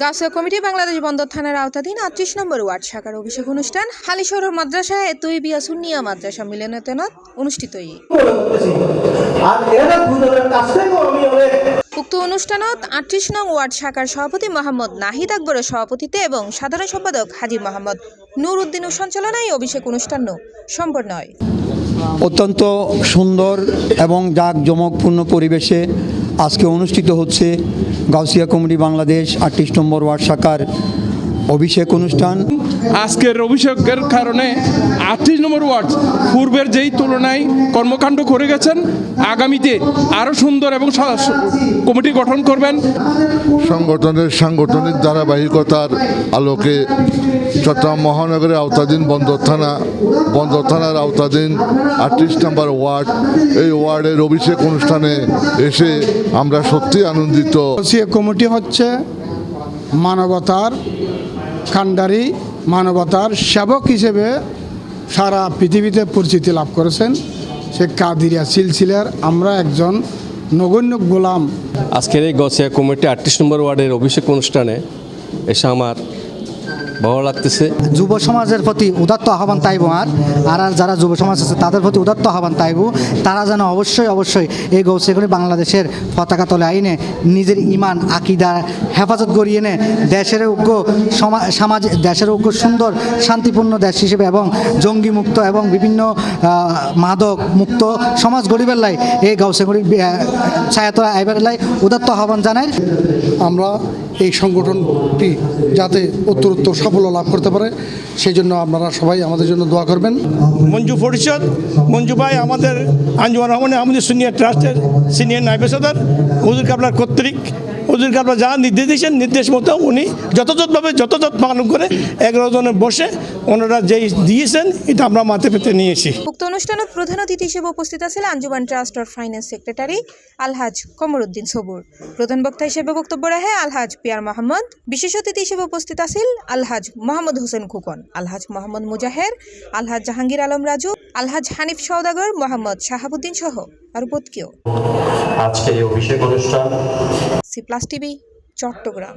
Gausia committee Bangladesh বন্দর থানার আওতাধীন 38 নম্বর ওয়ার্ড শাখার অভিষেক অনুষ্ঠান হালিশহর মাদ্রাসায় তৈবিয়া সুন্নিয়া মাদ্রাসা মিলনায়তনত অনুষ্ঠিত। উক্ত অনুষ্ঠানত 38 নং ওয়ার্ড শাখার সভাপতি মোহাম্মদ নাহিদ আকবরের সভাপতিত্বে এবং সাধারণ সম্পাদক হাজী মোহাম্মদ নূর উদ্দিনের সঞ্চালনায় অভিষেক অনুষ্ঠান সম্পন্ন হয়। অত্যন্ত সুন্দর এবং জাঁকজমকপূর্ণ পরিবেশে আজকে অনুষ্ঠিত হচ্ছে গাউসিয়া কমিটি বাংলাদেশ 38 নম্বর ওয়ার্ড শাখার অভিষেক অনুষ্ঠান। আজকের অভিষেকের কারণে 38 নম্বর ওয়ার্ড পূর্বের যেই তুলনায় কর্মকাণ্ড করে গেছেন, আগামীতে আরও সুন্দর এবং কমিটি গঠন করবেন। সাংগঠনিক ধারাবাহিকতার আলোকে চট্টগ্রাম মহানগরের আওতাধীন বন্দর থানার আওতাধীন 38 নম্বর ওয়ার্ড, এই ওয়ার্ডের অভিষেক অনুষ্ঠানে এসে আমরা সত্যি আনন্দিত। কমিটি হচ্ছে মানবতার কাণ্ডারি, মানবতার সেবক হিসেবে সারা পৃথিবীতে পরিচিতি লাভ করেছেন। সে কাদিরিয়া সিলসিলার আমরা একজন নগণ্য গোলাম। আজকের এই গাউসিয়া কমিটি 38 নম্বর ওয়ার্ডের অভিষেক অনুষ্ঠানে এসে আমার ভালো লাগতেছে। যুব সমাজের প্রতি উদাত্ত আহ্বান তাইব আর যারা যুব সমাজ আছে তাদের প্রতি উদাত্ত আহ্বান তাইব, তারা যেন অবশ্যই এই গাউসিয়া কমিটি বাংলাদেশের পতাকা তলে আইনে নিজের ইমান আকিদা হেফাজত করিয়ে নে দেশের সুন্দর শান্তিপূর্ণ দেশ হিসেবে এবং জঙ্গি মুক্ত এবং বিভিন্ন মাদক মুক্ত সমাজ গরিবের লাই এই গাউসিয়া কমিটি ছায়াতলা আইবার লাই উদাত্ত আহ্বান জানাই। আমরা এই সংগঠনটি যাতে উত্তরোত্তর সাফল্য লাভ করতে পারে সেই জন্য আপনারা সবাই আমাদের জন্য দোয়া করবেন। মঞ্জু পরিষদ, মঞ্জু ভাই আমাদের আঞ্জুমান রহমানে আমাদের সিনিয়র ট্রাস্টের সিনিয়র নায়েব সদর, হুজুর কাবলার কর্তৃক হুজুর কাবলা যা নির্দেশ দিয়েছেন নির্দেশ মতো উনি যথাযথ পালন করে 11 জনে বসে ওনারা যেই দিয়েছেন এটা আমরা মাথে পেতে নিয়েছি। উক্ত অনুষ্ঠানত প্রধান অতিথি হিসেবে উপস্থিত আছেন Anjuman trust of finance secretary Alhaj Kamaruddin Sabur. প্রধান বক্তা হিসেবে বক্তব্য রাখে আলহাজ পিয়ার মোহাম্মদ। বিশেষ অতিথি হিসেবে উপস্থিত আছেন আলহাজ মোহাম্মদ হোসেন খুকন, আলহাজ মোহাম্মদ মুজাহের, আলহাজ জাহাঙ্গীর আলম রাজু, আলহাজ হানিফ সওদাগর, মোহাম্মদ শাহাবুদ্দিন সহ আর উপস্থিত। আজকের এই অভিষেক অনুষ্ঠান সি প্লাস টিভি চট্টগ্রাম।